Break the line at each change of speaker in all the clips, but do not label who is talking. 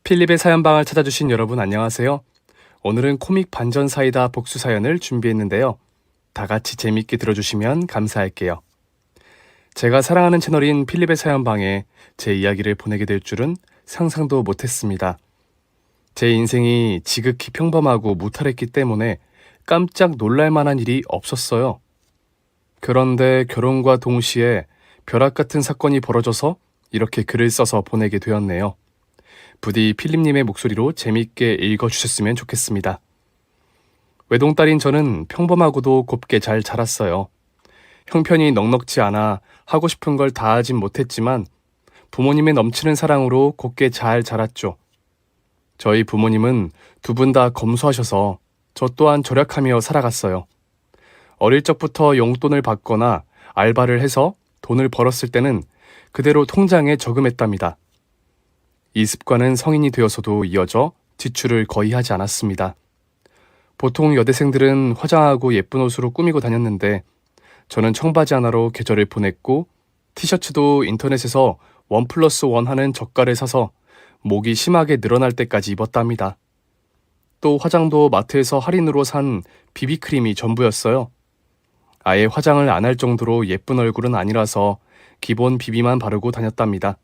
필립의 사연방을 찾아주신 여러분 안녕하세요. 오늘은 코믹 반전 사이다 복수 사연을 준비했는데요. 다 같이 재밌게 들어주시면 감사할게요. 제가 사랑하는 채널인 필립의 사연방에 제 이야기를 보내게 될 줄은 상상도 못했습니다. 제 인생이 지극히 평범하고 무탈했기 때문에 깜짝 놀랄만한 일이 없었어요. 그런데 결혼과 동시에 벼락 같은 사건이 벌어져서 이렇게 글을 써서 보내게 되었네요. 부디 필립님의 목소리로 재밌게 읽어주셨으면 좋겠습니다. 외동딸인 저는 평범하고도 곱게 잘 자랐어요. 형편이 넉넉지 않아 하고 싶은 걸 다 하진 못했지만 부모님의 넘치는 사랑으로 곱게 잘 자랐죠. 저희 부모님은 두 분 다 검소하셔서 저 또한 절약하며 살아갔어요. 어릴 적부터 용돈을 받거나 알바를 해서 돈을 벌었을 때는 그대로 통장에 저금했답니다. 이 습관은 성인이 되어서도 이어져 지출을 거의 하지 않았습니다. 보통 여대생들은 화장하고 예쁜 옷으로 꾸미고 다녔는데 저는 청바지 하나로 계절을 보냈고 티셔츠도 인터넷에서 1+1 하는 저가를 사서 목이 심하게 늘어날 때까지 입었답니다. 또 화장도 마트에서 할인으로 산 비비크림이 전부였어요. 아예 화장을 안 할 정도로 예쁜 얼굴은 아니라서 기본 비비만 바르고 다녔답니다.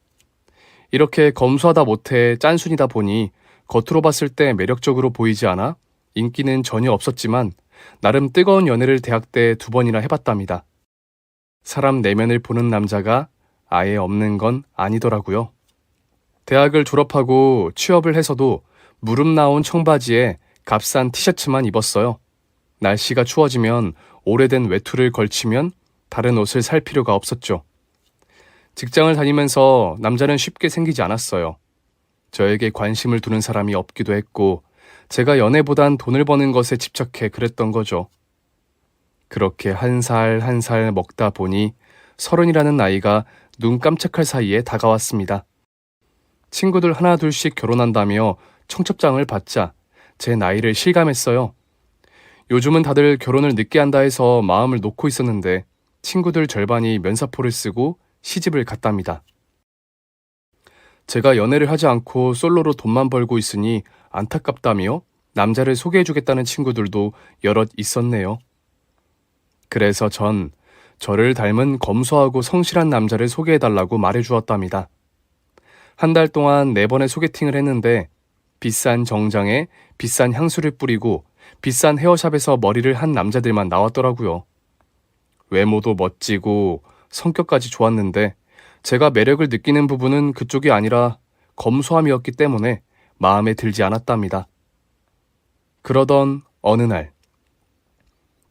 이렇게 검소하다 못해 짠순이다 보니 겉으로 봤을 때 매력적으로 보이지 않아 인기는 전혀 없었지만 나름 뜨거운 연애를 대학 때 2번이나 해봤답니다. 사람 내면을 보는 남자가 아예 없는 건 아니더라고요. 대학을 졸업하고 취업을 해서도 무릎 나온 청바지에 값싼 티셔츠만 입었어요. 날씨가 추워지면 오래된 외투를 걸치면 다른 옷을 살 필요가 없었죠. 직장을 다니면서 남자는 쉽게 생기지 않았어요. 저에게 관심을 두는 사람이 없기도 했고 제가 연애보단 돈을 버는 것에 집착해 그랬던 거죠. 그렇게 한 살 한 살 먹다 보니 30이라는 나이가 눈 깜짝할 사이에 다가왔습니다. 친구들 하나 둘씩 결혼한다며 청첩장을 받자 제 나이를 실감했어요. 요즘은 다들 결혼을 늦게 한다 해서 마음을 놓고 있었는데 친구들 절반이 면사포를 쓰고 시집을 갔답니다. 제가 연애를 하지 않고 솔로로 돈만 벌고 있으니 안타깝다며 남자를 소개해주겠다는 친구들도 여럿 있었네요. 그래서 전 저를 닮은 검소하고 성실한 남자를 소개해달라고 말해주었답니다. 한 달 동안 4번의 소개팅을 했는데 비싼 정장에 비싼 향수를 뿌리고 비싼 헤어샵에서 머리를 한 남자들만 나왔더라고요. 외모도 멋지고 성격까지 좋았는데 제가 매력을 느끼는 부분은 그쪽이 아니라 검소함이었기 때문에 마음에 들지 않았답니다. 그러던 어느 날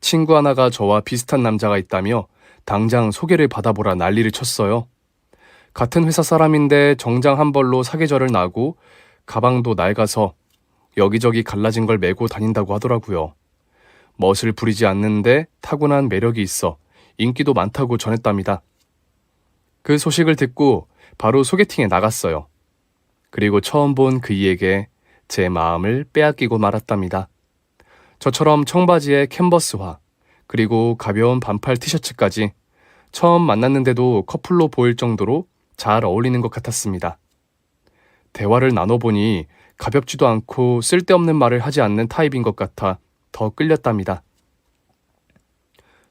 친구 하나가 저와 비슷한 남자가 있다며 당장 소개를 받아보라 난리를 쳤어요. 같은 회사 사람인데 정장 한 벌로 사계절을 나고 가방도 낡아서 여기저기 갈라진 걸 메고 다닌다고 하더라고요. 멋을 부리지 않는데 타고난 매력이 있어 인기도 많다고 전했답니다. 그 소식을 듣고 바로 소개팅에 나갔어요. 그리고 처음 본 그이에게 제 마음을 빼앗기고 말았답니다. 저처럼 청바지에 캔버스화, 그리고 가벼운 반팔 티셔츠까지 처음 만났는데도 커플로 보일 정도로 잘 어울리는 것 같았습니다. 대화를 나눠보니 가볍지도 않고 쓸데없는 말을 하지 않는 타입인 것 같아 더 끌렸답니다.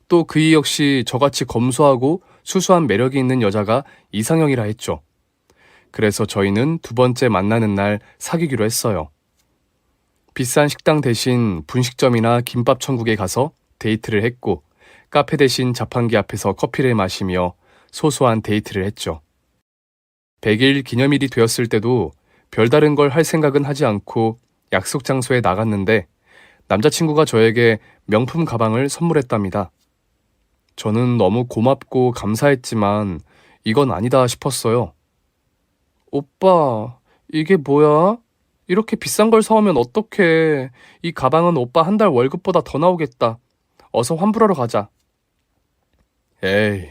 또 그이 역시 저같이 검소하고 수수한 매력이 있는 여자가 이상형이라 했죠. 그래서 저희는 2번째 만나는 날 사귀기로 했어요. 비싼 식당 대신 분식점이나 김밥 천국에 가서 데이트를 했고 카페 대신 자판기 앞에서 커피를 마시며 소소한 데이트를 했죠. 100일 기념일이 되었을 때도 별다른 걸 할 생각은 하지 않고 약속 장소에 나갔는데 남자친구가 저에게 명품 가방을 선물했답니다. 저는 너무 고맙고 감사했지만 이건 아니다 싶었어요. 오빠, 이게 뭐야? 이렇게 비싼 걸 사오면 어떡해. 이 가방은 오빠 한 달 월급보다 더 나오겠다. 어서 환불하러 가자. 에이,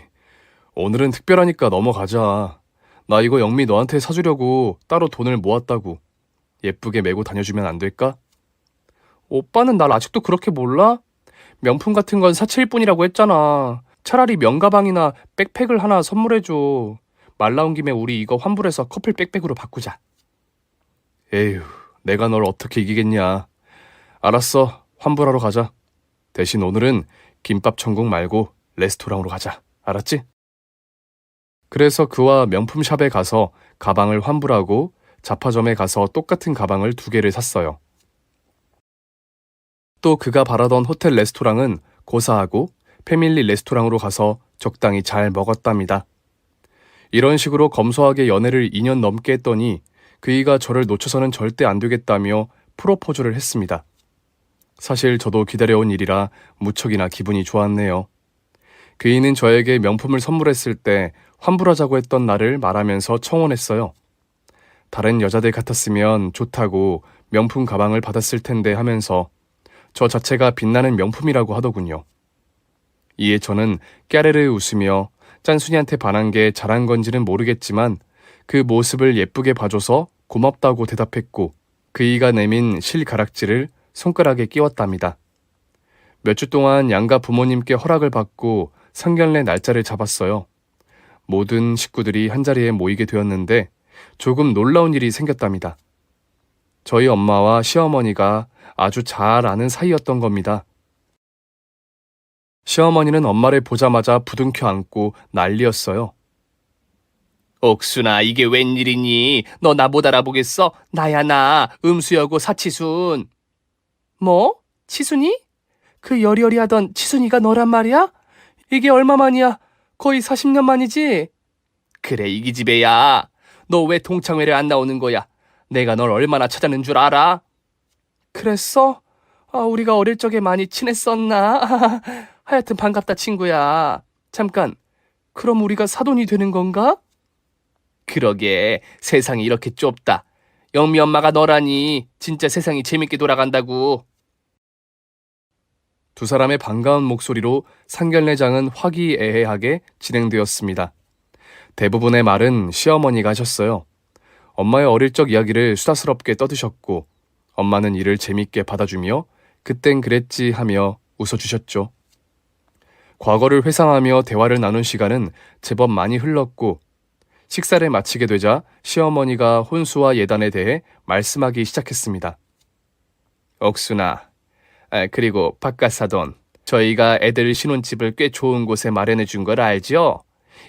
오늘은 특별하니까 넘어가자. 나 이거 영미 너한테 사주려고 따로 돈을 모았다고. 예쁘게 메고 다녀주면 안 될까? 오빠는 날 아직도 그렇게 몰라? 명품 같은 건 사치일 뿐이라고 했잖아. 차라리 명가방이나 백팩을 하나 선물해줘. 말 나온 김에 우리 이거 환불해서 커플 백팩으로 바꾸자. 에휴, 내가 널 어떻게 이기겠냐. 알았어, 환불하러 가자. 대신 오늘은 김밥 천국 말고 레스토랑으로 가자. 알았지? 그래서 그와 명품샵에 가서 가방을 환불하고 잡화점에 가서 똑같은 가방을 2개를 샀어요. 또 그가 바라던 호텔 레스토랑은 고사하고 패밀리 레스토랑으로 가서 적당히 잘 먹었답니다. 이런 식으로 검소하게 연애를 2년 넘게 했더니 그이가 저를 놓쳐서는 절대 안 되겠다며 프로포즈를 했습니다. 사실 저도 기다려온 일이라 무척이나 기분이 좋았네요. 그이는 저에게 명품을 선물했을 때 환불하자고 했던 날을 말하면서 청혼했어요. 다른 여자들 같았으면 좋다고 명품 가방을 받았을 텐데 하면서 저 자체가 빛나는 명품이라고 하더군요. 이에 저는 깨르르 웃으며 짠순이한테 반한 게 잘한 건지는 모르겠지만 그 모습을 예쁘게 봐줘서 고맙다고 대답했고 그이가 내민 실가락지를 손가락에 끼웠답니다. 몇 주 동안 양가 부모님께 허락을 받고 상견례 날짜를 잡았어요. 모든 식구들이 한자리에 모이게 되었는데 조금 놀라운 일이 생겼답니다. 저희 엄마와 시어머니가 아주 잘 아는 사이였던 겁니다. 시어머니는 엄마를 보자마자 부둥켜 안고 난리였어요.
옥순아, 이게 웬일이니? 너 나 못 알아보겠어? 나야 나, 음수여고 사치순.
뭐? 치순이? 그 여리여리하던 치순이가 너란 말이야? 이게 얼마만이야? 거의 40년 만이지?
그래, 이 기집애야. 너 왜 동창회를 안 나오는 거야? 내가 널 얼마나 찾아낸 줄 알아?
그랬어? 우리가 어릴 적에 많이 친했었나? 하여튼 반갑다, 친구야. 잠깐, 그럼 우리가 사돈이 되는 건가?
그러게, 세상이 이렇게 좁다. 영미 엄마가 너라니 진짜 세상이 재밌게 돌아간다고.
2사람의 반가운 목소리로 상견례장은 화기애애하게 진행되었습니다. 대부분의 말은 시어머니가 하셨어요. 엄마의 어릴 적 이야기를 수다스럽게 떠드셨고 엄마는 이를 재밌게 받아주며 그땐 그랬지 하며 웃어주셨죠. 과거를 회상하며 대화를 나눈 시간은 제법 많이 흘렀고 식사를 마치게 되자 시어머니가 혼수와 예단에 대해 말씀하기 시작했습니다.
옥순아, 그리고 바깥사돈, 저희가 애들 신혼집을 꽤 좋은 곳에 마련해 준 걸 알죠?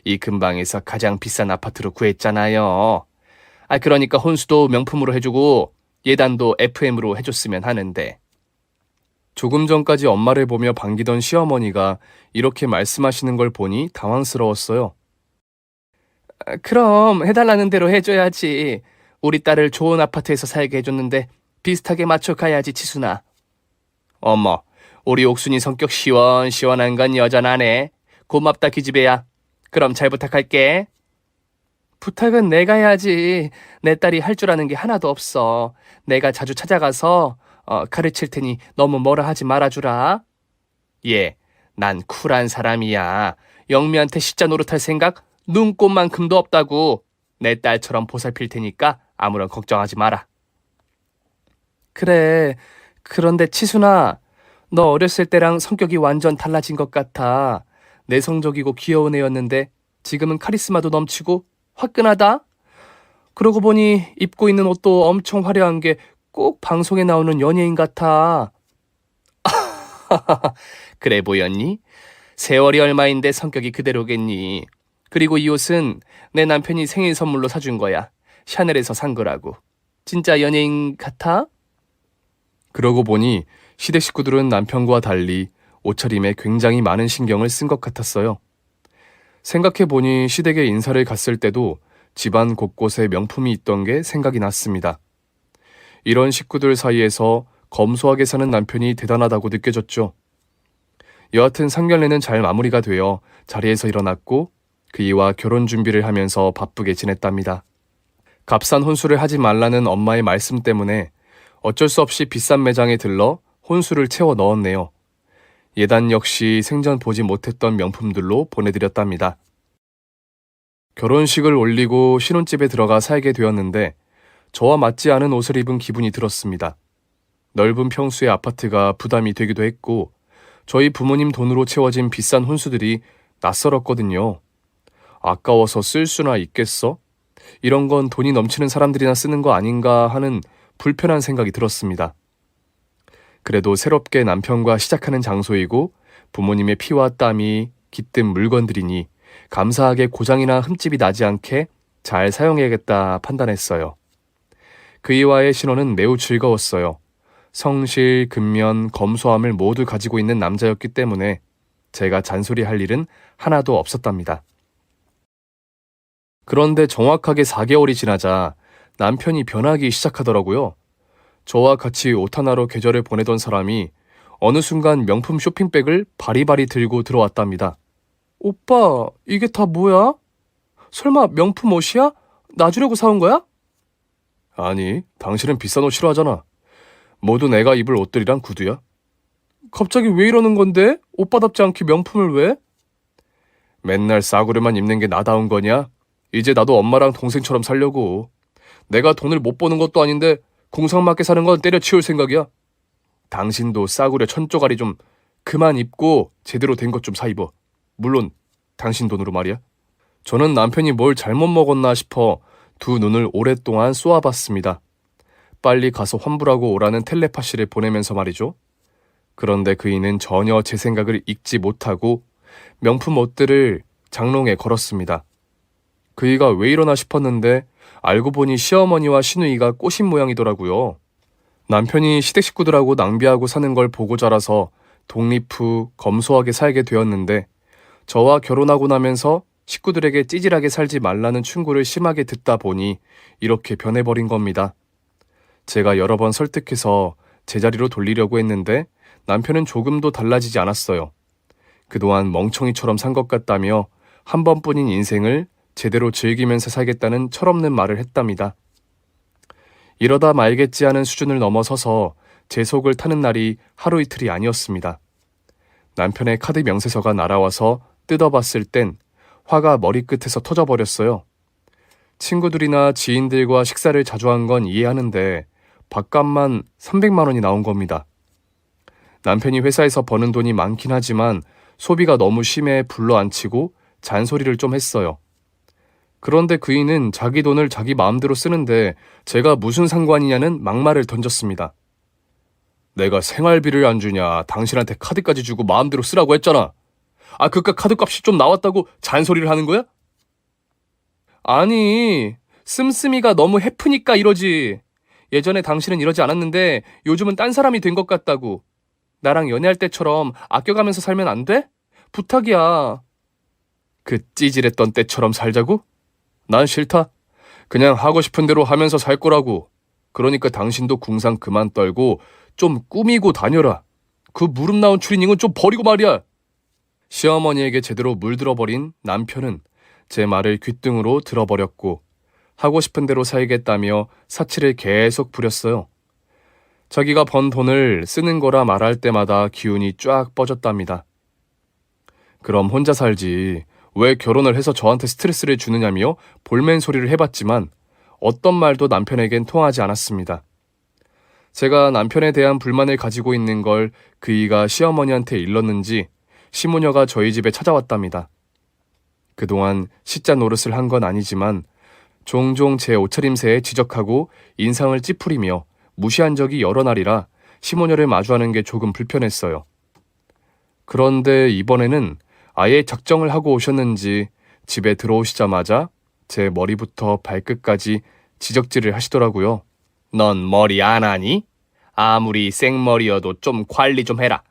이 근방에서 가장 비싼 아파트로 구했잖아요. 그러니까 혼수도 명품으로 해주고 예단도 FM으로 해줬으면 하는데.
조금 전까지 엄마를 보며 반기던 시어머니가 이렇게 말씀하시는 걸 보니 당황스러웠어요.
그럼 해달라는 대로 해줘야지. 우리 딸을 좋은 아파트에서 살게 해줬는데 비슷하게 맞춰 가야지, 치순아.
어머, 우리 옥순이 성격 시원시원한 건 여전하네. 고맙다, 기집애야. 그럼 잘 부탁할게.
부탁은 내가 해야지. 내 딸이 할 줄 아는 게 하나도 없어. 내가 자주 찾아가서 가르칠 테니 너무 뭐라 하지 말아주라.
예, 난 쿨한 사람이야. 영미한테 십자 노릇할 생각 눈꼽만큼도 없다고. 내 딸처럼 보살필 테니까 아무런 걱정하지 마라.
그래. 그런데 치순아, 너 어렸을 때랑 성격이 완전 달라진 것 같아. 내성적이고 귀여운 애였는데 지금은 카리스마도 넘치고 화끈하다. 그러고 보니 입고 있는 옷도 엄청 화려한 게 꼭 방송에 나오는 연예인 같아.
그래 보였니? 세월이 얼마인데 성격이 그대로겠니? 그리고 이 옷은 내 남편이 생일 선물로 사준 거야. 샤넬에서 산 거라고.
진짜 연예인 같아?
그러고 보니 시댁 식구들은 남편과 달리 옷차림에 굉장히 많은 신경을 쓴 것 같았어요. 생각해보니 시댁에 인사를 갔을 때도 집안 곳곳에 명품이 있던 게 생각이 났습니다. 이런 식구들 사이에서 검소하게 사는 남편이 대단하다고 느껴졌죠. 여하튼 상견례는 잘 마무리가 되어 자리에서 일어났고 그이와 결혼 준비를 하면서 바쁘게 지냈답니다. 값싼 혼수를 하지 말라는 엄마의 말씀 때문에 어쩔 수 없이 비싼 매장에 들러 혼수를 채워 넣었네요. 예단 역시 생전 보지 못했던 명품들로 보내드렸답니다. 결혼식을 올리고 신혼집에 들어가 살게 되었는데 저와 맞지 않은 옷을 입은 기분이 들었습니다. 넓은 평수의 아파트가 부담이 되기도 했고 저희 부모님 돈으로 채워진 비싼 혼수들이 낯설었거든요. 아까워서 쓸 수나 있겠어? 이런 건 돈이 넘치는 사람들이나 쓰는 거 아닌가 하는 불편한 생각이 들었습니다. 그래도 새롭게 남편과 시작하는 장소이고 부모님의 피와 땀이 깃든 물건들이니 감사하게 고장이나 흠집이 나지 않게 잘 사용해야겠다 판단했어요. 그이와의 신혼은 매우 즐거웠어요. 성실, 근면, 검소함을 모두 가지고 있는 남자였기 때문에 제가 잔소리할 일은 하나도 없었답니다. 그런데 정확하게 4개월이 지나자 남편이 변하기 시작하더라고요. 저와 같이 옷 하나로 계절을 보내던 사람이 어느 순간 명품 쇼핑백을 바리바리 들고 들어왔답니다. 오빠, 이게 다 뭐야? 설마 명품 옷이야? 나 주려고 사온 거야? 아니, 당신은 비싼 옷 싫어하잖아. 모두 내가 입을 옷들이랑 구두야. 갑자기 왜 이러는 건데? 오빠답지 않게 명품을 왜? 맨날 싸구려만 입는 게 나다운 거냐? 이제 나도 엄마랑 동생처럼 살려고. 내가 돈을 못 버는 것도 아닌데 궁상맞게 사는 건 때려치울 생각이야. 당신도 싸구려 천조가리 좀 그만 입고 제대로 된 것 좀 사 입어. 물론 당신 돈으로 말이야. 저는 남편이 뭘 잘못 먹었나 싶어 두 눈을 오랫동안 쏘아봤습니다. 빨리 가서 환불하고 오라는 텔레파시를 보내면서 말이죠. 그런데 그이는 전혀 제 생각을 읽지 못하고 명품 옷들을 장롱에 걸었습니다. 그이가 왜 이러나 싶었는데 알고 보니 시어머니와 시누이가 꼬신 모양이더라고요. 남편이 시댁 식구들하고 낭비하고 사는 걸 보고 자라서 독립 후 검소하게 살게 되었는데 저와 결혼하고 나면서 식구들에게 찌질하게 살지 말라는 충고를 심하게 듣다 보니 이렇게 변해버린 겁니다. 제가 여러 번 설득해서 제자리로 돌리려고 했는데 남편은 조금도 달라지지 않았어요. 그동안 멍청이처럼 산 것 같다며 한 번뿐인 인생을 제대로 즐기면서 살겠다는 철없는 말을 했답니다. 이러다 말겠지 하는 수준을 넘어서서 제 속을 타는 날이 하루 이틀이 아니었습니다. 남편의 카드 명세서가 날아와서 뜯어봤을 땐 화가 머리끝에서 터져버렸어요. 친구들이나 지인들과 식사를 자주 한 건 이해하는데 밥값만 300만 원이 나온 겁니다. 남편이 회사에서 버는 돈이 많긴 하지만 소비가 너무 심해 불러앉히고 잔소리를 좀 했어요. 그런데 그이는 자기 돈을 자기 마음대로 쓰는데 제가 무슨 상관이냐는 막말을 던졌습니다. 내가 생활비를 안 주냐, 당신한테 카드까지 주고 마음대로 쓰라고 했잖아. 그깟 카드값이 좀 나왔다고 잔소리를 하는 거야? 아니, 씀씀이가 너무 해프니까 이러지. 예전에 당신은 이러지 않았는데 요즘은 딴 사람이 된 것 같다고. 나랑 연애할 때처럼 아껴가면서 살면 안 돼? 부탁이야. 그 찌질했던 때처럼 살자고? 난 싫다. 그냥 하고 싶은 대로 하면서 살 거라고. 그러니까 당신도 궁상 그만 떨고 좀 꾸미고 다녀라. 그 무릎 나온 추리닝은 좀 버리고 말이야. 시어머니에게 제대로 물들어버린 남편은 제 말을 귓등으로 들어버렸고 하고 싶은 대로 살겠다며 사치를 계속 부렸어요. 자기가 번 돈을 쓰는 거라 말할 때마다 기운이 쫙 뻗었답니다. 그럼 혼자 살지. 왜 결혼을 해서 저한테 스트레스를 주느냐며 볼멘 소리를 해봤지만 어떤 말도 남편에겐 통하지 않았습니다. 제가 남편에 대한 불만을 가지고 있는 걸 그이가 시어머니한테 일렀는지 시모녀가 저희 집에 찾아왔답니다. 그동안 시자 노릇을 한 건 아니지만 종종 제 옷차림새에 지적하고 인상을 찌푸리며 무시한 적이 여러 날이라 시모녀를 마주하는 게 조금 불편했어요. 그런데 이번에는 아예 작정을 하고 오셨는지 집에 들어오시자마자 제 머리부터 발끝까지 지적질을 하시더라고요. 넌 머리 안 하니? 아무리 생머리여도 좀 관리 좀 해라.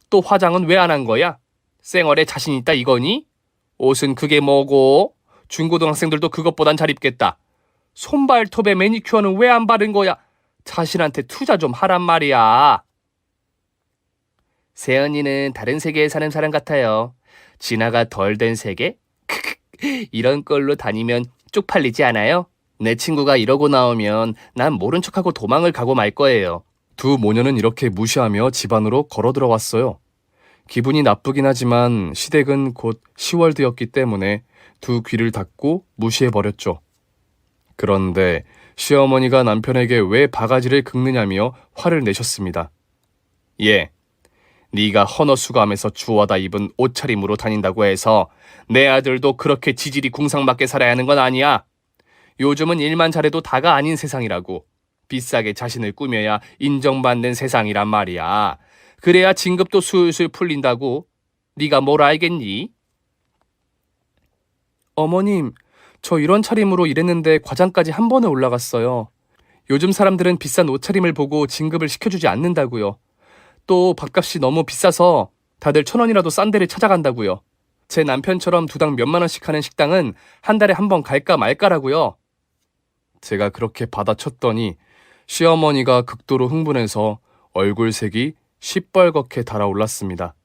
또 화장은 왜 안 한 거야? 쌩얼에 자신 있다 이거니? 옷은 그게 뭐고? 중고등학생들도 그것보단 잘 입겠다. 손발톱에 매니큐어는 왜 안 바른 거야? 자신한테 투자 좀 하란 말이야. 새언니는 다른 세계에 사는 사람 같아요. 진화가 덜 된 세계? 이런 걸로 다니면 쪽팔리지 않아요? 내 친구가 이러고 나오면 난 모른 척하고 도망을 가고 말 거예요. 두 모녀는 이렇게 무시하며 집 안으로 걸어 들어왔어요. 기분이 나쁘긴 하지만 시댁은 곧 10월드였기 때문에 두 귀를 닫고 무시해버렸죠. 그런데 시어머니가 남편에게 왜 바가지를 긁느냐며 화를 내셨습니다. 예, 네가 헌어수감해서 주워다 입은 옷차림으로 다닌다고 해서 내 아들도 그렇게 지질이 궁상맞게 살아야 하는 건 아니야. 요즘은 일만 잘해도 다가 아닌 세상이라고.
비싸게 자신을 꾸며야 인정받는 세상이란 말이야. 그래야 진급도 술술 풀린다고. 네가 뭘 알겠니?
어머님, 저 이런 차림으로 일했는데 과장까지 한 번에 올라갔어요. 요즘 사람들은 비싼 옷차림을 보고 진급을 시켜주지 않는다고요. 또 밥값이 너무 비싸서 다들 1,000원이라도 싼 데를 찾아간다고요. 제 남편처럼 두당 몇만 원씩 하는 식당은 한 달에 한 번 갈까 말까라고요.
제가 그렇게 받아쳤더니 시어머니가 극도로 흥분해서 얼굴색이 시뻘겋게 달아올랐습니다.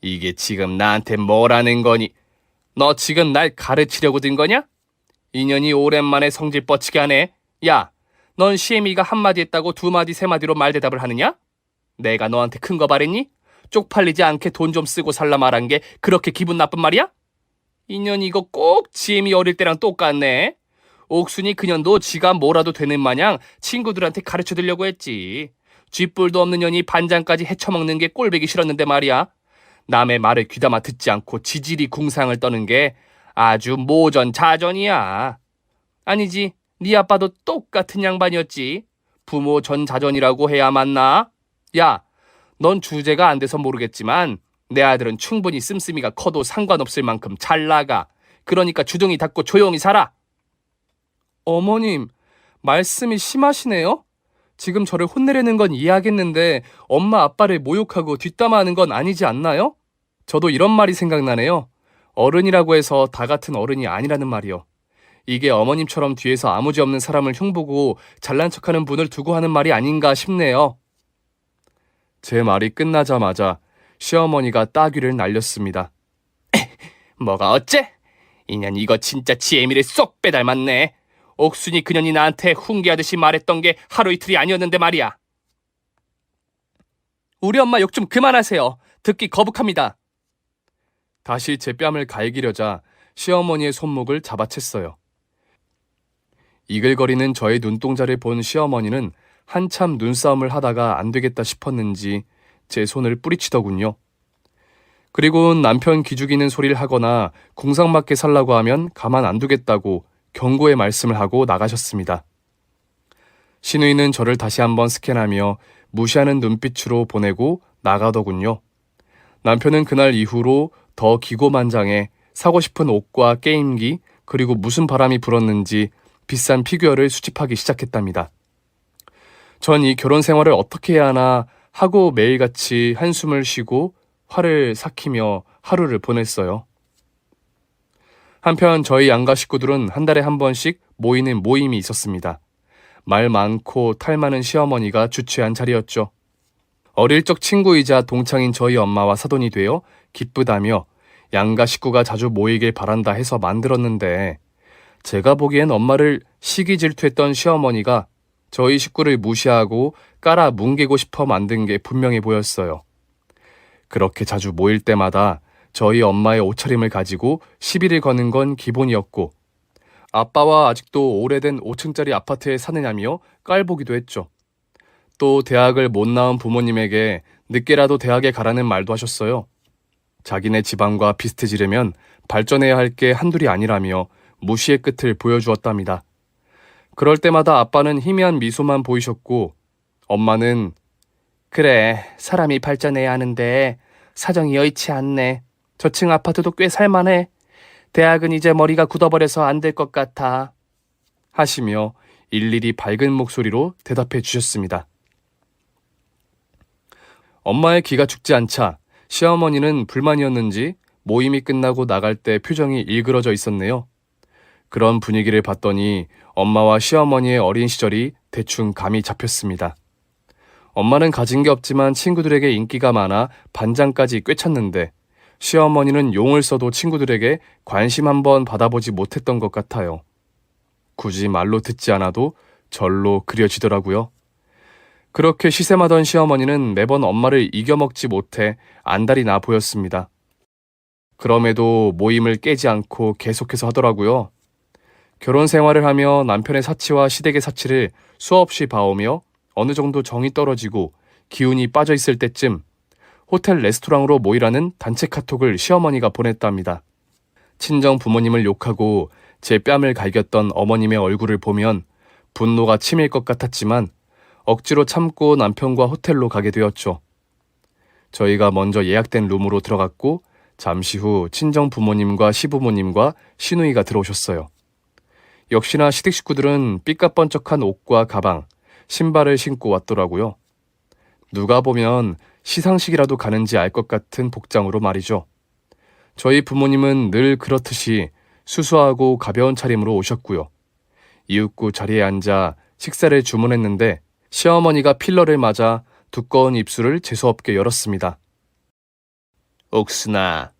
이게 지금 나한테 뭐라는 거니? 너 지금 날 가르치려고 든 거냐? 인연이 오랜만에 성질 뻗치게 하네. 야, 넌 시애미가 한마디 했다고 2마디 3마디로 말대답을 하느냐? 내가 너한테 큰 거 바랬니? 쪽팔리지 않게 돈 좀 쓰고 살라 말한 게 그렇게 기분 나쁜 말이야? 인연이 이거 꼭 지애미 어릴 때랑 똑같네. 옥순이 그년도 지가 뭐라도 되는 마냥 친구들한테 가르쳐드리려고 했지. 쥐뿔도 없는 년이 반장까지 헤쳐먹는 게 꼴보기 싫었는데 말이야. 남의 말을 귀담아 듣지 않고 지질이 궁상을 떠는 게 아주 모전자전이야. 아니지, 네 아빠도 똑같은 양반이었지. 부모 전자전이라고 해야 맞나? 야, 넌 주제가 안 돼서 모르겠지만 내 아들은 충분히 씀씀이가 커도 상관없을 만큼 잘 나가. 그러니까 주둥이 닫고 조용히 살아.
어머님, 말씀이 심하시네요? 지금 저를 혼내려는 건 이해하겠는데 엄마 아빠를 모욕하고 뒷담화하는 건 아니지 않나요? 저도 이런 말이 생각나네요. 어른이라고 해서 다 같은 어른이 아니라는 말이요. 이게 어머님처럼 뒤에서 아무지 없는 사람을 흉보고 잘난 척하는 분을 두고 하는 말이 아닌가 싶네요.
제 말이 끝나자마자 시어머니가 따귀를 날렸습니다.
뭐가 어째? 이년 이거 진짜 지애미를 쏙 빼닮았네. 옥순이 그년이 나한테 훈계하듯이 말했던 게 하루 이틀이 아니었는데 말이야.
우리 엄마 욕 좀 그만하세요. 듣기 거북합니다.
다시 제 뺨을 갈기려자 시어머니의 손목을 잡아챘어요. 이글거리는 저의 눈동자를 본 시어머니는 한참 눈싸움을 하다가 안 되겠다 싶었는지 제 손을 뿌리치더군요. 그리고 남편 기죽이는 소리를 하거나 궁상맞게 살라고 하면 가만 안 두겠다고 경고의 말씀을 하고 나가셨습니다. 시누이는 저를 다시 한번 스캔하며 무시하는 눈빛으로 보내고 나가더군요. 남편은 그날 이후로 더 기고만장해 사고 싶은 옷과 게임기 그리고 무슨 바람이 불었는지 비싼 피규어를 수집하기 시작했답니다. 전 이 결혼 생활을 어떻게 해야 하나 하고 매일같이 한숨을 쉬고 화를 삭히며 하루를 보냈어요. 한편 저희 양가 식구들은 한 달에 한 번씩 모이는 모임이 있었습니다. 말 많고 탈 많은 시어머니가 주최한 자리였죠. 어릴 적 친구이자 동창인 저희 엄마와 사돈이 되어 기쁘다며 양가 식구가 자주 모이길 바란다 해서 만들었는데 제가 보기엔 엄마를 시기 질투했던 시어머니가 저희 식구를 무시하고 깔아 뭉개고 싶어 만든 게 분명해 보였어요. 그렇게 자주 모일 때마다 저희 엄마의 옷차림을 가지고 시비를 거는 건 기본이었고 아빠와 아직도 오래된 5층짜리 아파트에 사느냐며 깔보기도 했죠. 또 대학을 못 나온 부모님에게 늦게라도 대학에 가라는 말도 하셨어요. 자기네 집안과 비슷해지려면 발전해야 할 게 한둘이 아니라며 무시의 끝을 보여주었답니다. 그럴 때마다 아빠는 희미한 미소만 보이셨고 엄마는 그래, 사람이 발전해야 하는데 사정이 여의치 않네. 저층 아파트도 꽤 살만해. 대학은 이제 머리가 굳어버려서 안 될 것 같아. 하시며 일일이 밝은 목소리로 대답해 주셨습니다. 엄마의 기가 죽지 않자 시어머니는 불만이었는지 모임이 끝나고 나갈 때 표정이 일그러져 있었네요. 그런 분위기를 봤더니 엄마와 시어머니의 어린 시절이 대충 감이 잡혔습니다. 엄마는 가진 게 없지만 친구들에게 인기가 많아 반장까지 꿰찼는데 시어머니는 용을 써도 친구들에게 관심 한번 받아보지 못했던 것 같아요. 굳이 말로 듣지 않아도 절로 그려지더라고요. 그렇게 시샘하던 시어머니는 매번 엄마를 이겨먹지 못해 안달이 나 보였습니다. 그럼에도 모임을 깨지 않고 계속해서 하더라고요. 결혼 생활을 하며 남편의 사치와 시댁의 사치를 수없이 봐오며 어느 정도 정이 떨어지고 기운이 빠져 있을 때쯤 호텔 레스토랑으로 모이라는 단체 카톡을 시어머니가 보냈답니다. 친정 부모님을 욕하고 제 뺨을 갈겼던 어머님의 얼굴을 보면 분노가 치밀 것 같았지만 억지로 참고 남편과 호텔로 가게 되었죠. 저희가 먼저 예약된 룸으로 들어갔고 잠시 후 친정 부모님과 시부모님과 시누이가 들어오셨어요. 역시나 시댁 식구들은 삐까뻔쩍한 옷과 가방, 신발을 신고 왔더라고요. 누가 보면 시상식이라도 가는지 알 것 같은 복장으로 말이죠. 저희 부모님은 늘 그렇듯이 수수하고 가벼운 차림으로 오셨고요. 이윽고 자리에 앉아 식사를 주문했는데 시어머니가 필러를 맞아 두꺼운 입술을 재수없게 열었습니다.
옥순아,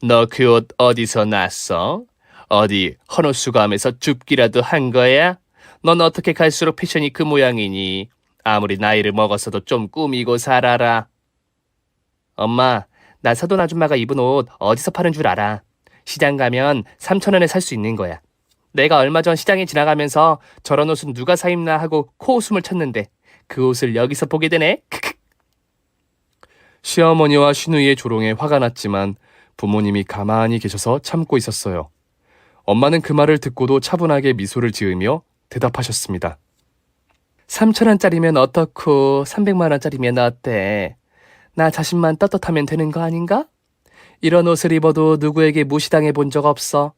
너 그 옷 어디서 났어? 어디 헌옷수거하면서 줍기라도 한 거야? 넌 어떻게 갈수록 패션이 그 모양이니? 아무리 나이를 먹었어도 좀 꾸미고 살아라. 엄마, 나 사돈 아줌마가 입은 옷 어디서 파는 줄 알아. 시장 가면 3,000원에 살 수 있는 거야. 내가 얼마 전 시장에 지나가면서 저런 옷은 누가 사 입나 하고 코웃음을 쳤는데 그 옷을 여기서 보게 되네. 크크.
시어머니와 시누이의 조롱에 화가 났지만 부모님이 가만히 계셔서 참고 있었어요. 엄마는 그 말을 듣고도 차분하게 미소를 지으며 대답하셨습니다.
3,000원짜리면 어떻고 300만 원짜리면 어때? 나 자신만 떳떳하면 되는 거 아닌가? 이런 옷을 입어도 누구에게 무시당해 본 적 없어.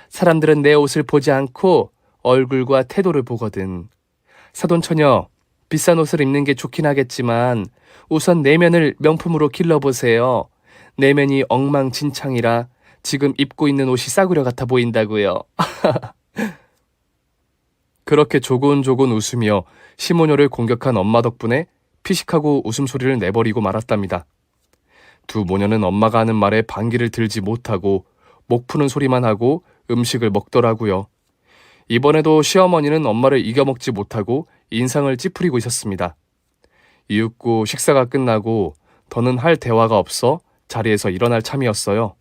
사람들은 내 옷을 보지 않고 얼굴과 태도를 보거든. 사돈처녀, 비싼 옷을 입는 게 좋긴 하겠지만 우선 내면을 명품으로 길러보세요. 내면이 엉망진창이라 지금 입고 있는 옷이 싸구려 같아 보인다고요.
그렇게 조곤조곤 웃으며 시모녀를 공격한 엄마 덕분에 피식하고 웃음소리를 내버리고 말았답니다. 두 모녀는 엄마가 하는 말에 반기를 들지 못하고 목 푸는 소리만 하고 음식을 먹더라고요. 이번에도 시어머니는 엄마를 이겨먹지 못하고 인상을 찌푸리고 있었습니다. 이윽고 식사가 끝나고 더는 할 대화가 없어 자리에서 일어날 참이었어요.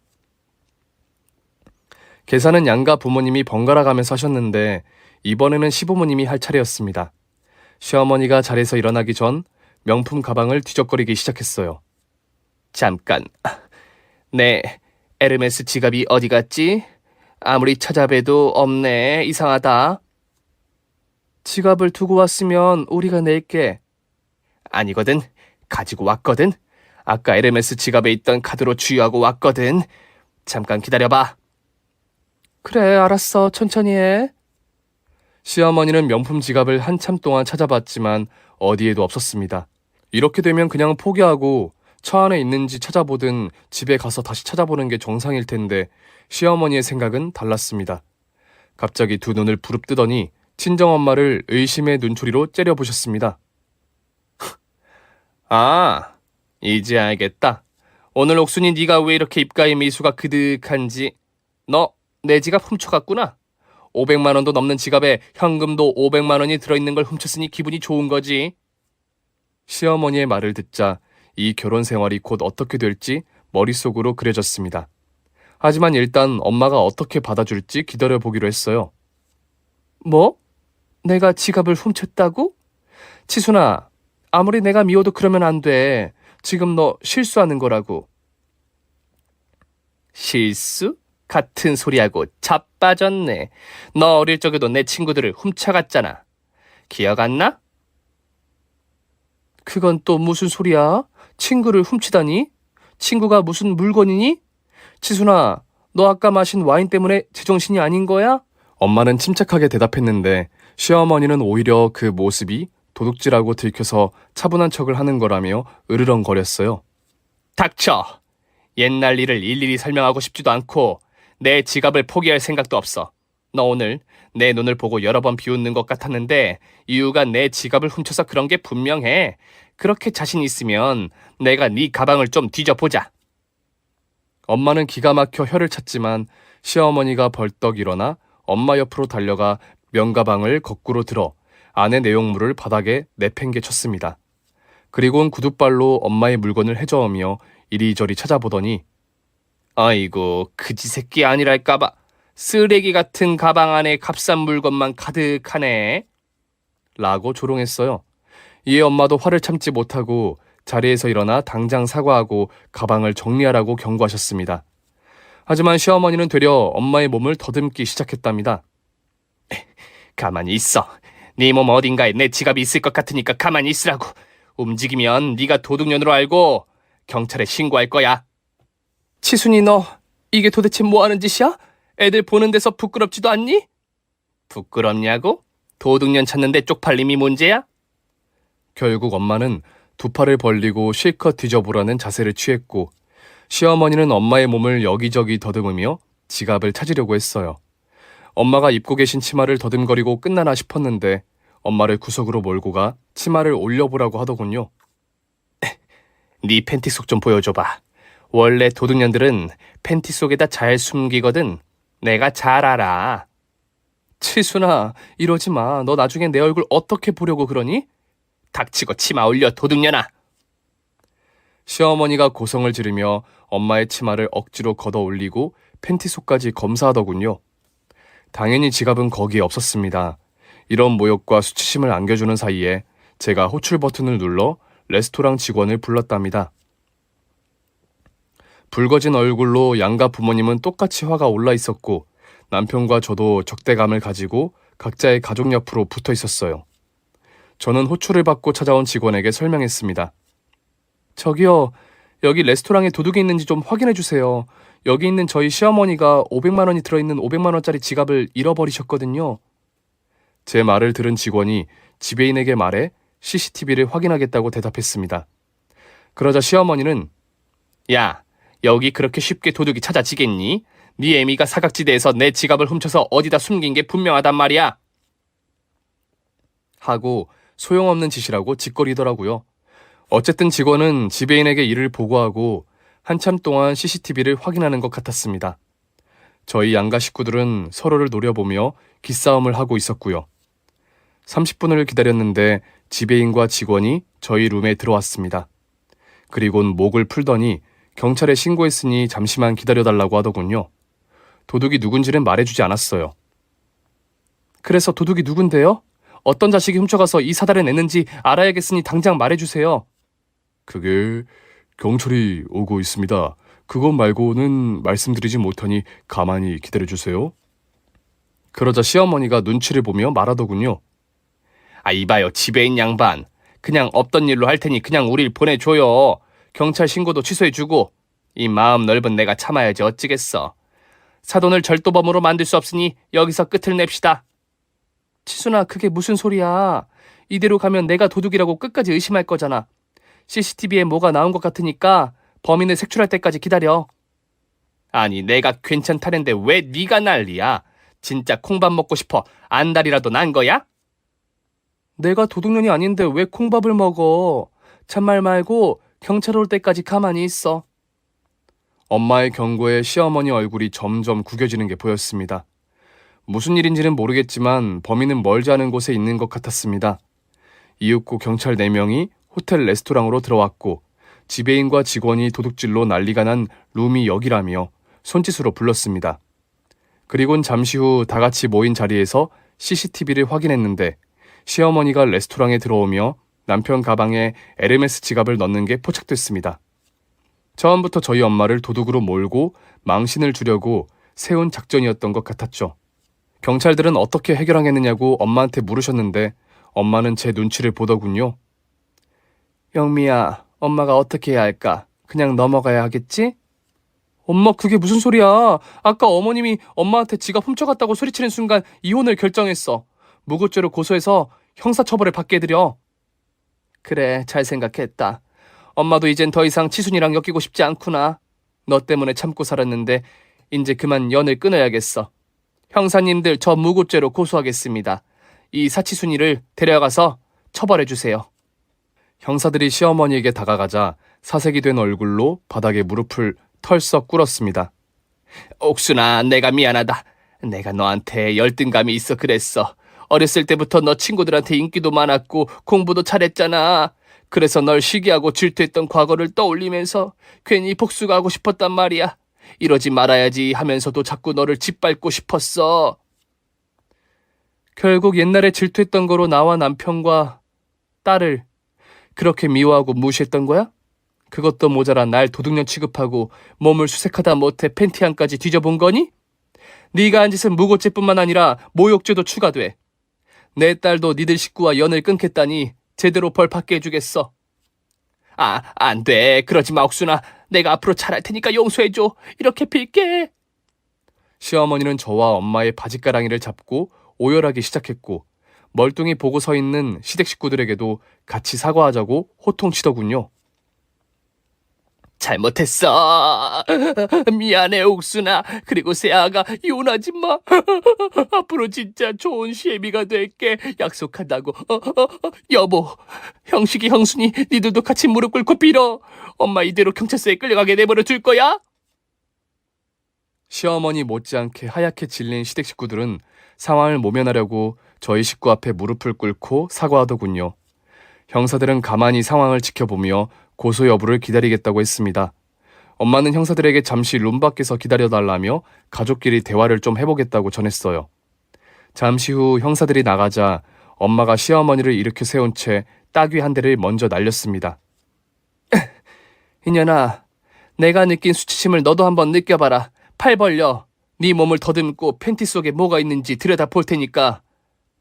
계산은 양가 부모님이 번갈아 가면서 하셨는데 이번에는 시부모님이 할 차례였습니다. 시어머니가 자리에서 일어나기 전 명품 가방을 뒤적거리기 시작했어요.
잠깐. 내 에르메스 지갑이 어디 갔지? 아무리 찾아봬도 없네. 이상하다.
지갑을 두고 왔으면 우리가 낼게.
아니거든. 가지고 왔거든. 아까 에르메스 지갑에 있던 카드로 주유하고 왔거든. 잠깐 기다려봐.
그래, 알았어. 천천히 해.
시어머니는 명품 지갑을 한참 동안 찾아봤지만 어디에도 없었습니다. 이렇게 되면 그냥 포기하고 차 안에 있는지 찾아보든 집에 가서 다시 찾아보는 게 정상일 텐데 시어머니의 생각은 달랐습니다. 갑자기 두 눈을 부릅뜨더니 친정엄마를 의심의 눈초리로 째려보셨습니다.
아, 이제 알겠다. 오늘 옥순이 네가 왜 이렇게 입가에 미소가 그득한지. 너 내 지갑 훔쳐갔구나. 500만 원도 넘는 지갑에 현금도 500만 원이 들어있는 걸 훔쳤으니 기분이 좋은 거지.
시어머니의 말을 듣자 이 결혼 생활이 곧 어떻게 될지 머릿속으로 그려졌습니다. 하지만 일단 엄마가 어떻게 받아줄지 기다려보기로 했어요.
뭐? 내가 지갑을 훔쳤다고? 치순아, 아무리 내가 미워도 그러면 안 돼. 지금 너 실수하는 거라고.
실수? 같은 소리하고 자빠졌네. 너 어릴 적에도 내 친구들을 훔쳐갔잖아. 기억 안 나?
그건 또 무슨 소리야? 친구를 훔치다니? 친구가 무슨 물건이니? 치순아, 너 아까 마신 와인 때문에 제정신이 아닌 거야?
엄마는 침착하게 대답했는데 시어머니는 오히려 그 모습이 도둑질하고 들켜서 차분한 척을 하는 거라며 으르렁거렸어요.
닥쳐! 옛날 일을 일일이 설명하고 싶지도 않고 내 지갑을 포기할 생각도 없어. 너 오늘 내 눈을 보고 여러 번 비웃는 것 같았는데 이유가 내 지갑을 훔쳐서 그런 게 분명해. 그렇게 자신 있으면 내가 네 가방을 좀 뒤져보자.
엄마는 기가 막혀 혀를 찼지만 시어머니가 벌떡 일어나 엄마 옆으로 달려가 명가방을 거꾸로 들어 안의 내용물을 바닥에 내팽개쳤습니다. 그리고는 구둣발로 엄마의 물건을 헤저으며 이리저리 찾아보더니
아이고, 그지 새끼 아니랄까봐 쓰레기 같은 가방 안에 값싼 물건만 가득하네.
라고 조롱했어요. 이에 엄마도 화를 참지 못하고 자리에서 일어나 당장 사과하고 가방을 정리하라고 경고하셨습니다. 하지만 시어머니는 되려 엄마의 몸을 더듬기 시작했답니다.
가만히 있어. 네 몸 어딘가에 내 지갑이 있을 것 같으니까 가만히 있으라고. 움직이면 네가 도둑년으로 알고 경찰에 신고할 거야.
치순이 너 이게 도대체 뭐 하는 짓이야? 애들 보는 데서 부끄럽지도 않니?
부끄럽냐고? 도둑년 찾는데 쪽팔림이 문제야?
결국 엄마는 두 팔을 벌리고 실컷 뒤져보라는 자세를 취했고 시어머니는 엄마의 몸을 여기저기 더듬으며 지갑을 찾으려고 했어요. 엄마가 입고 계신 치마를 더듬거리고 끝나나 싶었는데 엄마를 구석으로 몰고 가 치마를 올려보라고 하더군요.
네 팬티 속 좀 보여줘봐. 원래 도둑년들은 팬티 속에다 잘 숨기거든. 내가 잘 알아.
치순아, 이러지 마. 너 나중에 내 얼굴 어떻게 보려고 그러니?
닥치고 치마 올려, 도둑년아.
시어머니가 고성을 지르며 엄마의 치마를 억지로 걷어 올리고 팬티 속까지 검사하더군요. 당연히 지갑은 거기에 없었습니다. 이런 모욕과 수치심을 안겨주는 사이에 제가 호출 버튼을 눌러 레스토랑 직원을 불렀답니다. 붉어진 얼굴로 양가 부모님은 똑같이 화가 올라 있었고 남편과 저도 적대감을 가지고 각자의 가족 옆으로 붙어 있었어요. 저는 호출을 받고 찾아온 직원에게 설명했습니다.
저기요, 여기 레스토랑에 도둑이 있는지 좀 확인해 주세요. 여기 있는 저희 시어머니가 500만 원이 들어있는 500만 원짜리 지갑을 잃어버리셨거든요.
제 말을 들은 직원이 지배인에게 말해 CCTV를 확인하겠다고 대답했습니다. 그러자 시어머니는
야, 여기 그렇게 쉽게 도둑이 찾아지겠니? 네 애미가 사각지대에서 내 지갑을 훔쳐서 어디다 숨긴 게 분명하단 말이야.
하고 소용없는 짓이라고 짓거리더라고요. 어쨌든 직원은 지배인에게 이를 보고하고 한참 동안 CCTV를 확인하는 것 같았습니다. 저희 양가 식구들은 서로를 노려보며 기싸움을 하고 있었고요. 30분을 기다렸는데 지배인과 직원이 저희 룸에 들어왔습니다. 그리곤 목을 풀더니 경찰에 신고했으니 잠시만 기다려달라고 하더군요. 도둑이 누군지는 말해주지 않았어요.
그래서 도둑이 누군데요? 어떤 자식이 훔쳐가서 이 사달을 냈는지 알아야겠으니 당장 말해주세요.
그게 경찰이 오고 있습니다. 그것 말고는 말씀드리지 못하니 가만히 기다려주세요. 그러자 시어머니가 눈치를 보며 말하더군요.
아, 이봐요, 지배인 양반. 그냥 없던 일로 할 테니 그냥 우릴 보내줘요. 경찰 신고도 취소해주고. 이 마음 넓은 내가 참아야지 어찌겠어. 사돈을 절도범으로 만들 수 없으니 여기서 끝을 냅시다.
치순아, 그게 무슨 소리야. 이대로 가면 내가 도둑이라고 끝까지 의심할 거잖아. CCTV에 뭐가 나온 것 같으니까 범인을 색출할 때까지 기다려.
아니, 내가 괜찮다는데 왜 네가 난리야? 진짜 콩밥 먹고 싶어. 안달이라도 난 거야?
내가 도둑년이 아닌데 왜 콩밥을 먹어? 참말 말고 경찰 올 때까지 가만히 있어.
엄마의 경고에 시어머니 얼굴이 점점 구겨지는 게 보였습니다. 무슨 일인지는 모르겠지만 범인은 멀지 않은 곳에 있는 것 같았습니다. 이윽고 경찰 4명이 호텔 레스토랑으로 들어왔고 지배인과 직원이 도둑질로 난리가 난 룸이 여기라며 손짓으로 불렀습니다. 그리곤 잠시 후 다 같이 모인 자리에서 CCTV를 확인했는데 시어머니가 레스토랑에 들어오며 남편 가방에 에르메스 지갑을 넣는 게 포착됐습니다. 처음부터 저희 엄마를 도둑으로 몰고 망신을 주려고 세운 작전이었던 것 같았죠. 경찰들은 어떻게 해결하겠느냐고 엄마한테 물으셨는데 엄마는 제 눈치를 보더군요.
영미야, 엄마가 어떻게 해야 할까? 그냥 넘어가야 하겠지? 엄마, 그게 무슨 소리야? 아까 어머님이 엄마한테 지갑 훔쳐갔다고 소리치는 순간 이혼을 결정했어. 무고죄로 고소해서 형사처벌을 받게 해드려. 그래, 잘 생각했다. 엄마도 이젠 더 이상 치순이랑 엮이고 싶지 않구나. 너 때문에 참고 살았는데 이제 그만 연을 끊어야겠어. 형사님들, 저 무고죄로 고소하겠습니다. 이 사치순이를 데려가서 처벌해주세요.
형사들이 시어머니에게 다가가자 사색이 된 얼굴로 바닥에 무릎을 털썩 꿇었습니다.
옥순아, 내가 미안하다. 내가 너한테 열등감이 있어 그랬어. 어렸을 때부터 너 친구들한테 인기도 많았고 공부도 잘했잖아. 그래서 널 시기하고 질투했던 과거를 떠올리면서 괜히 복수가 하고 싶었단 말이야. 이러지 말아야지 하면서도 자꾸 너를 짓밟고 싶었어.
결국 옛날에 질투했던 거로 나와 남편과 딸을 그렇게 미워하고 무시했던 거야? 그것도 모자라 날 도둑년 취급하고 몸을 수색하다 못해 팬티 안까지 뒤져본 거니? 네가 한 짓은 무고죄뿐만 아니라 모욕죄도 추가돼. 내 딸도 니들 식구와 연을 끊겠다니 제대로 벌 받게 해주겠어. 안 돼. 그러지 마, 옥순아. 내가 앞으로 잘할 테니까 용서해줘. 이렇게 빌게.
시어머니는 저와 엄마의 바짓가랑이를 잡고 오열하기 시작했고 멀뚱히 보고 서 있는 시댁 식구들에게도 같이 사과하자고 호통치더군요.
잘못했어. 미안해, 옥순아. 그리고 세아가 이혼하지 마. 앞으로 진짜 좋은 시애미가 될게. 약속한다고. 여보, 형식이 형순이 니들도 같이 무릎 꿇고 빌어. 엄마 이대로 경찰서에 끌려가게 내버려 둘 거야?
시어머니 못지않게 하얗게 질린 시댁 식구들은 상황을 모면하려고 저희 식구 앞에 무릎을 꿇고 사과하더군요. 형사들은 가만히 상황을 지켜보며 고소 여부를 기다리겠다고 했습니다. 엄마는 형사들에게 잠시 룸 밖에서 기다려달라며 가족끼리 대화를 좀 해보겠다고 전했어요. 잠시 후 형사들이 나가자 엄마가 시어머니를 일으켜 세운 채 따귀 한 대를 먼저 날렸습니다.
이년아, 내가 느낀 수치심을 너도 한번 느껴봐라. 팔 벌려. 네 몸을 더듬고 팬티 속에 뭐가 있는지 들여다 볼 테니까.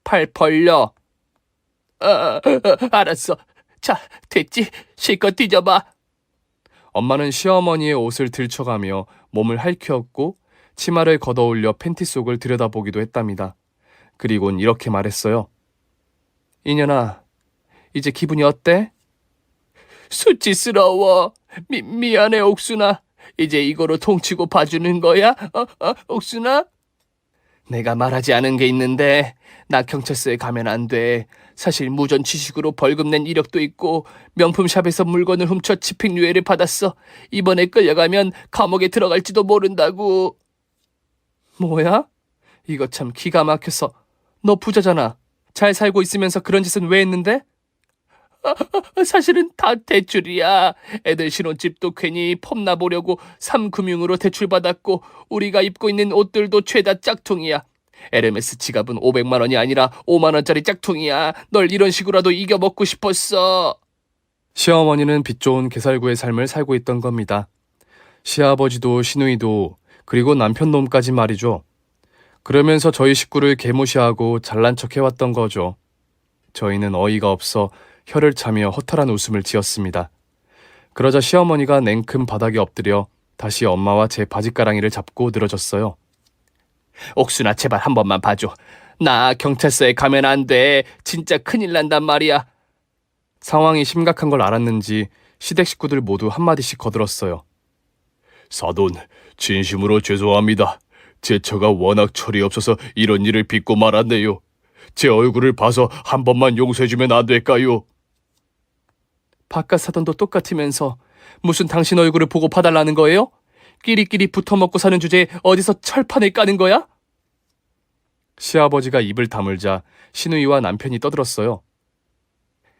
팔 벌려. 알았어. 자, 됐지? 실컷 뒤져봐.
엄마는 시어머니의 옷을 들쳐가며 몸을 할퀴었고 치마를 걷어올려 팬티 속을 들여다보기도 했답니다. 그리곤 이렇게 말했어요.
이년아, 이제 기분이 어때? 수치스러워. 미안해, 옥순아. 이제 이거로 통치고 봐주는 거야? 옥순아? 내가 말하지 않은 게 있는데 나 경찰서에 가면 안 돼. 사실 무전취식으로 벌금 낸 이력도 있고 명품샵에서 물건을 훔쳐 집행유예를 받았어. 이번에 끌려가면 감옥에 들어갈지도 모른다고. 뭐야? 이거 참 기가 막혀서. 너 부자잖아. 잘 살고 있으면서 그런 짓은 왜 했는데? 사실은 다 대출이야. 애들 신혼집도 괜히 폼나 보려고 삼금융으로 대출받았고 우리가 입고 있는 옷들도 죄다 짝퉁이야. 에르메스 지갑은 500만 원이 아니라 5만 원짜리 짝퉁이야. 널 이런 식으로라도 이겨먹고 싶었어.
시어머니는 빛 좋은 개살구의 삶을 살고 있던 겁니다. 시아버지도 시누이도 그리고 남편 놈까지 말이죠. 그러면서 저희 식구를 개무시하고 잘난 척 해왔던 거죠. 저희는 어이가 없어 혀를 차며 허탈한 웃음을 지었습니다. 그러자 시어머니가 냉큼 바닥에 엎드려 다시 엄마와 제 바짓가랑이를 잡고 늘어졌어요.
옥순아, 제발 한 번만 봐줘. 나 경찰서에 가면 안 돼. 진짜 큰일 난단 말이야.
상황이 심각한 걸 알았는지 시댁 식구들 모두 한마디씩 거들었어요.
사돈, 진심으로 죄송합니다. 제 처가 워낙 철이 없어서 이런 일을 빚고 말았네요. 제 얼굴을 봐서 한 번만 용서해주면 안 될까요?
바깥 사돈도 똑같으면서 무슨 당신 얼굴을 보고 봐달라는 거예요? 끼리끼리 붙어먹고 사는 주제에 어디서 철판을 까는 거야?
시아버지가 입을 다물자 시누이와 남편이 떠들었어요.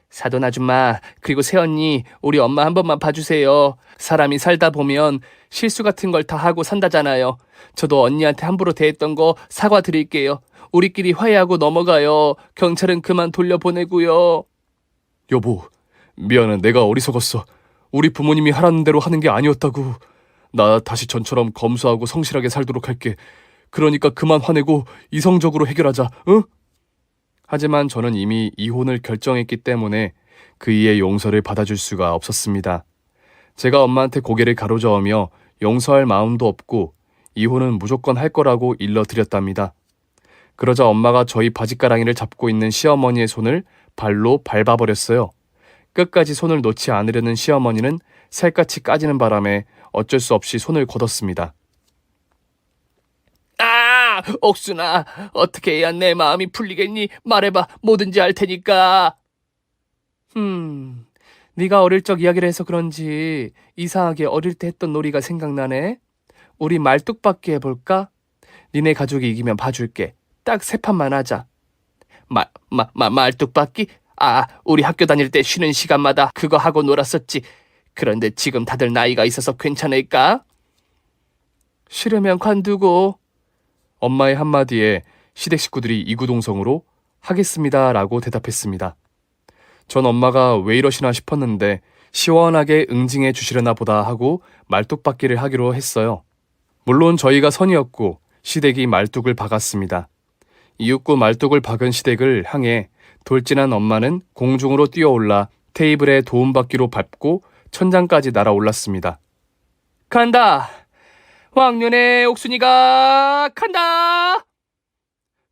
사돈 아줌마, 그리고 새언니, 우리 엄마 한 번만 봐주세요. 사람이 살다 보면 실수 같은 걸 다 하고 산다잖아요. 저도 언니한테 함부로 대했던 거 사과드릴게요. 우리끼리 화해하고 넘어가요. 경찰은 그만 돌려보내고요.
여보, 미안해. 내가 어리석었어. 우리 부모님이 하라는 대로 하는 게 아니었다고. 나 다시 전처럼 검소하고 성실하게 살도록 할게. 그러니까 그만 화내고 이성적으로 해결하자, 응? 하지만 저는 이미 이혼을 결정했기 때문에 그이의 용서를 받아줄 수가 없었습니다. 제가 엄마한테 고개를 가로저으며 용서할 마음도 없고 이혼은 무조건 할 거라고 일러드렸답니다. 그러자 엄마가 저희 바짓가랑이를 잡고 있는 시어머니의 손을 발로 밟아버렸어요. 끝까지 손을 놓지 않으려는 시어머니는 살갗이 까지는 바람에 어쩔 수 없이 손을 걷었습니다.
옥순아, 어떻게 해야 내 마음이 풀리겠니? 말해봐, 뭐든지 할 테니까. 네가 어릴 적 이야기를 해서 그런지 이상하게 어릴 때 했던 놀이가 생각나네. 우리 말뚝박기 해볼까? 니네 가족이 이기면 봐줄게. 딱 3판만 하자. 말뚝박기? 우리 학교 다닐 때 쉬는 시간마다 그거 하고 놀았었지. 그런데 지금 다들 나이가 있어서 괜찮을까? 싫으면 관두고.
엄마의 한마디에 시댁 식구들이 이구동성으로 하겠습니다 라고 대답했습니다. 전 엄마가 왜 이러시나 싶었는데 시원하게 응징해 주시려나 보다 하고 말뚝박기를 하기로 했어요. 물론 저희가 선이었고 시댁이 말뚝을 박았습니다. 이윽고 말뚝을 박은 시댁을 향해 돌진한 엄마는 공중으로 뛰어올라 테이블에 도움받기로 밟고 천장까지 날아올랐습니다.
간다! 왕년의 옥순이가 간다!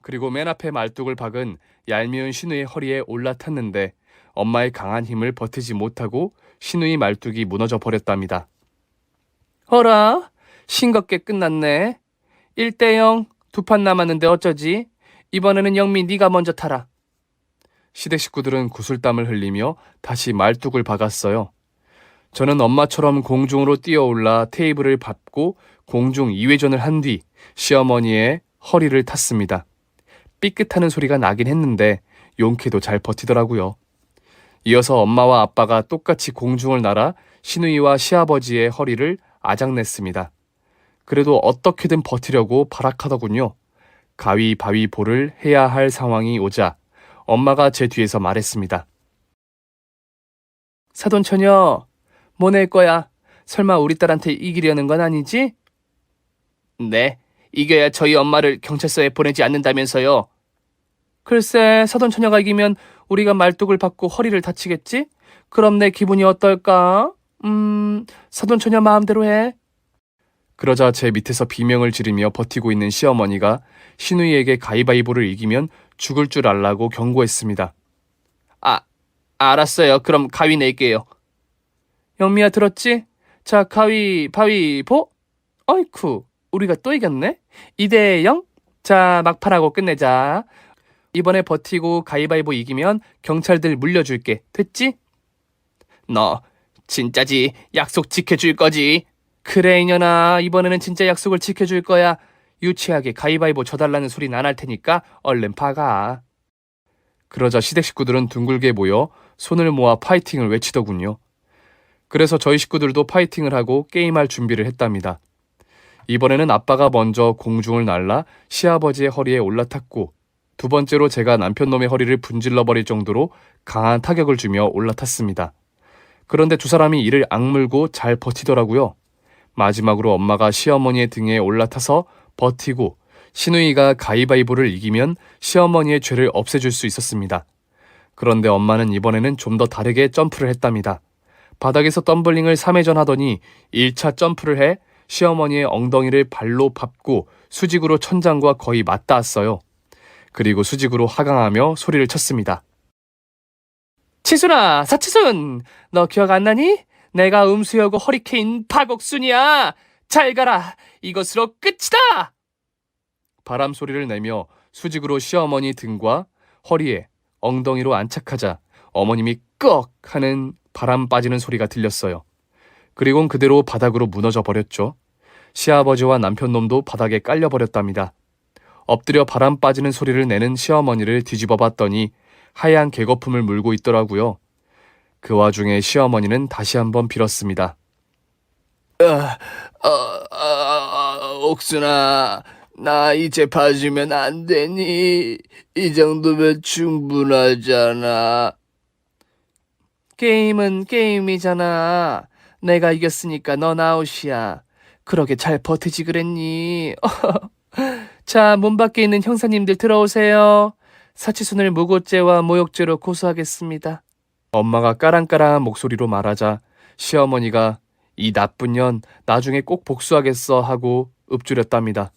그리고 맨 앞에 말뚝을 박은 얄미운 신우의 허리에 올라탔는데 엄마의 강한 힘을 버티지 못하고 신우의 말뚝이 무너져 버렸답니다.
어라? 싱겁게 끝났네. 1대0, 2판 남았는데 어쩌지? 이번에는 영미 네가 먼저 타라.
시댁 식구들은 구슬땀을 흘리며 다시 말뚝을 박았어요. 저는 엄마처럼 공중으로 뛰어올라 테이블을 밟고 공중 2회전을 한 뒤 시어머니의 허리를 탔습니다. 삐끗하는 소리가 나긴 했는데 용케도 잘 버티더라고요. 이어서 엄마와 아빠가 똑같이 공중을 날아 시누이와 시아버지의 허리를 아작냈습니다. 그래도 어떻게든 버티려고 발악하더군요. 가위바위보를 해야 할 상황이 오자 엄마가 제 뒤에서 말했습니다.
사돈처녀, 뭐 낼 거야? 설마 우리 딸한테 이기려는 건 아니지? 네, 이겨야 저희 엄마를 경찰서에 보내지 않는다면서요. 글쎄, 사돈처녀가 이기면 우리가 말뚝을 박고 허리를 다치겠지? 그럼 내 기분이 어떨까? 사돈처녀 마음대로 해.
그러자 제 밑에서 비명을 지르며 버티고 있는 시어머니가 시누이에게 가위바위보를 이기면 죽을 줄 알라고 경고했습니다.
알았어요. 그럼 가위 낼게요. 영미야, 들었지? 자, 가위바위보. 어이쿠, 우리가 또 이겼네? 2대0? 자, 막판하고 끝내자. 이번에 버티고 가위바위보 이기면 경찰들 물려줄게. 됐지? 너 진짜지? 약속 지켜줄 거지? 그래, 이년아. 이번에는 진짜 약속을 지켜줄 거야. 유치하게 가위바위보 져달라는 소리는 안 할 테니까 얼른 박아.
그러자 시댁 식구들은 둥글게 모여 손을 모아 파이팅을 외치더군요. 그래서 저희 식구들도 파이팅을 하고 게임할 준비를 했답니다. 이번에는 아빠가 먼저 공중을 날라 시아버지의 허리에 올라탔고 두 번째로 제가 남편놈의 허리를 분질러버릴 정도로 강한 타격을 주며 올라탔습니다. 그런데 두 사람이 이를 악물고 잘 버티더라고요. 마지막으로 엄마가 시어머니의 등에 올라타서 버티고 시누이가 가위바위보를 이기면 시어머니의 죄를 없애줄 수 있었습니다. 그런데 엄마는 이번에는 좀 더 다르게 점프를 했답니다. 바닥에서 덤블링을 3회전 하더니 1차 점프를 해 시어머니의 엉덩이를 발로 밟고 수직으로 천장과 거의 맞닿았어요. 그리고 수직으로 하강하며 소리를 쳤습니다.
치순아, 사치순! 너 기억 안 나니? 내가 음수여고 허리케인 박옥순이야! 잘 가라! 이것으로 끝이다!
바람 소리를 내며 수직으로 시어머니 등과 허리에 엉덩이로 안착하자 어머님이 꺽 하는 바람 빠지는 소리가 들렸어요. 그리곤 그대로 바닥으로 무너져 버렸죠. 시아버지와 남편놈도 바닥에 깔려버렸답니다. 엎드려 바람 빠지는 소리를 내는 시어머니를 뒤집어 봤더니 하얀 개거품을 물고 있더라고요. 그 와중에 시어머니는 다시 한번 빌었습니다.
옥순아, 나 이제 봐주면 안 되니? 이 정도면 충분하잖아.
게임은 게임이잖아. 내가 이겼으니까 넌 아웃이야. 그러게 잘 버티지 그랬니? 자, 문 밖에 있는 형사님들 들어오세요. 사치순을 무고죄와 모욕죄로 고소하겠습니다.
엄마가 까랑까랑한 목소리로 말하자 시어머니가 이 나쁜 년 나중에 꼭 복수하겠어 하고 읊조렸답니다.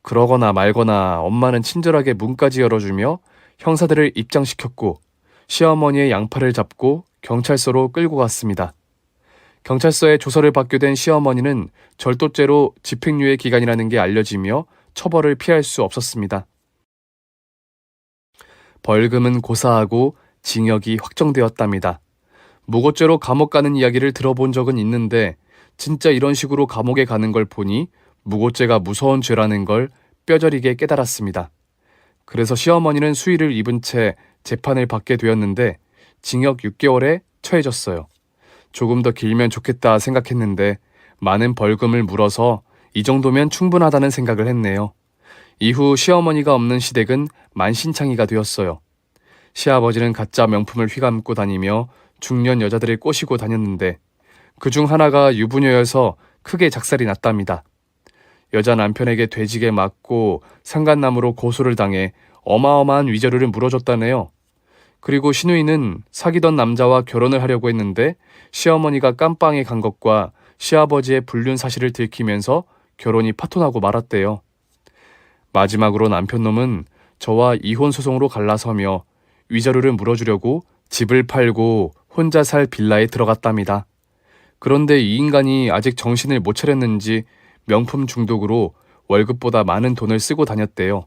그러거나 말거나 엄마는 친절하게 문까지 열어주며 형사들을 입장시켰고 시어머니의 양팔을 잡고 경찰서로 끌고 갔습니다. 경찰서에 조서를 받게 된 시어머니는 절도죄로 집행유예 기간이라는 게 알려지며 처벌을 피할 수 없었습니다. 벌금은 고사하고 징역이 확정되었답니다. 무고죄로 감옥 가는 이야기를 들어본 적은 있는데 진짜 이런 식으로 감옥에 가는 걸 보니 무고죄가 무서운 죄라는 걸 뼈저리게 깨달았습니다. 그래서 시어머니는 수의를 입은 채 재판을 받게 되었는데 징역 6개월에 처해졌어요. 조금 더 길면 좋겠다 생각했는데 많은 벌금을 물어서 이 정도면 충분하다는 생각을 했네요. 이후 시어머니가 없는 시댁은 만신창이가 되었어요. 시아버지는 가짜 명품을 휘감고 다니며 중년 여자들을 꼬시고 다녔는데 그중 하나가 유부녀여서 크게 작살이 났답니다. 여자 남편에게 돼지게 맞고 상간남으로 고소를 당해 어마어마한 위자료를 물어줬다네요. 그리고 신우이는 사귀던 남자와 결혼을 하려고 했는데 시어머니가 깜빵에 간 것과 시아버지의 불륜 사실을 들키면서 결혼이 파토나고 말았대요. 마지막으로 남편놈은 저와 이혼 소송으로 갈라서며 위자료를 물어주려고 집을 팔고 혼자 살 빌라에 들어갔답니다. 그런데 이 인간이 아직 정신을 못 차렸는지 명품 중독으로 월급보다 많은 돈을 쓰고 다녔대요.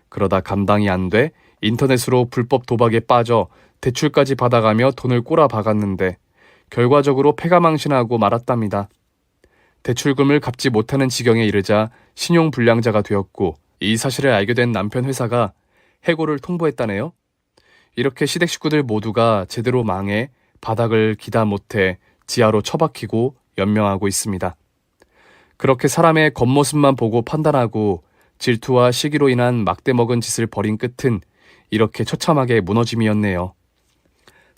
그러다 감당이 안 돼 인터넷으로 불법 도박에 빠져 대출까지 받아가며 돈을 꼬라박았는데 결과적으로 패가망신하고 말았답니다. 대출금을 갚지 못하는 지경에 이르자 신용불량자가 되었고 이 사실을 알게 된 남편 회사가 해고를 통보했다네요. 이렇게 시댁 식구들 모두가 제대로 망해 바닥을 기다 못해 지하로 처박히고 연명하고 있습니다. 그렇게 사람의 겉모습만 보고 판단하고 질투와 시기로 인한 막대먹은 짓을 벌인 끝은 이렇게 처참하게 무너짐이었네요.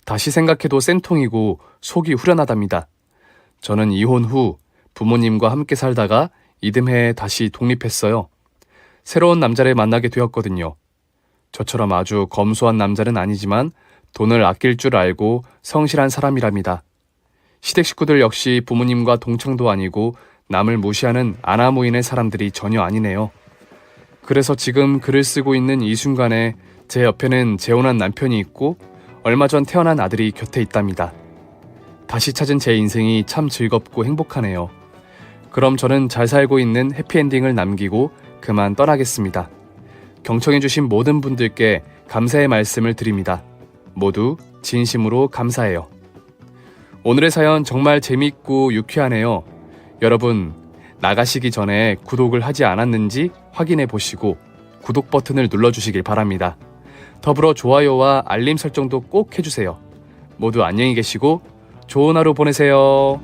다시 생각해도 쌤통이고 속이 후련하답니다. 저는 이혼 후 부모님과 함께 살다가 이듬해 다시 독립했어요. 새로운 남자를 만나게 되었거든요. 저처럼 아주 검소한 남자는 아니지만 돈을 아낄 줄 알고 성실한 사람이랍니다. 시댁 식구들 역시 부모님과 동창도 아니고 남을 무시하는 아나무인의 사람들이 전혀 아니네요. 그래서 지금 글을 쓰고 있는 이 순간에 제 옆에는 재혼한 남편이 있고 얼마 전 태어난 아들이 곁에 있답니다. 다시 찾은 제 인생이 참 즐겁고 행복하네요. 그럼 저는 잘 살고 있는 해피엔딩을 남기고 그만 떠나겠습니다. 경청해주신 모든 분들께 감사의 말씀을 드립니다. 모두 진심으로 감사해요. 오늘의 사연 정말 재밌고 유쾌하네요. 여러분, 나가시기 전에 구독을 하지 않았는지 확인해 보시고 구독 버튼을 눌러주시길 바랍니다. 더불어 좋아요와 알림 설정도 꼭 해주세요. 모두 안녕히 계시고 좋은 하루 보내세요.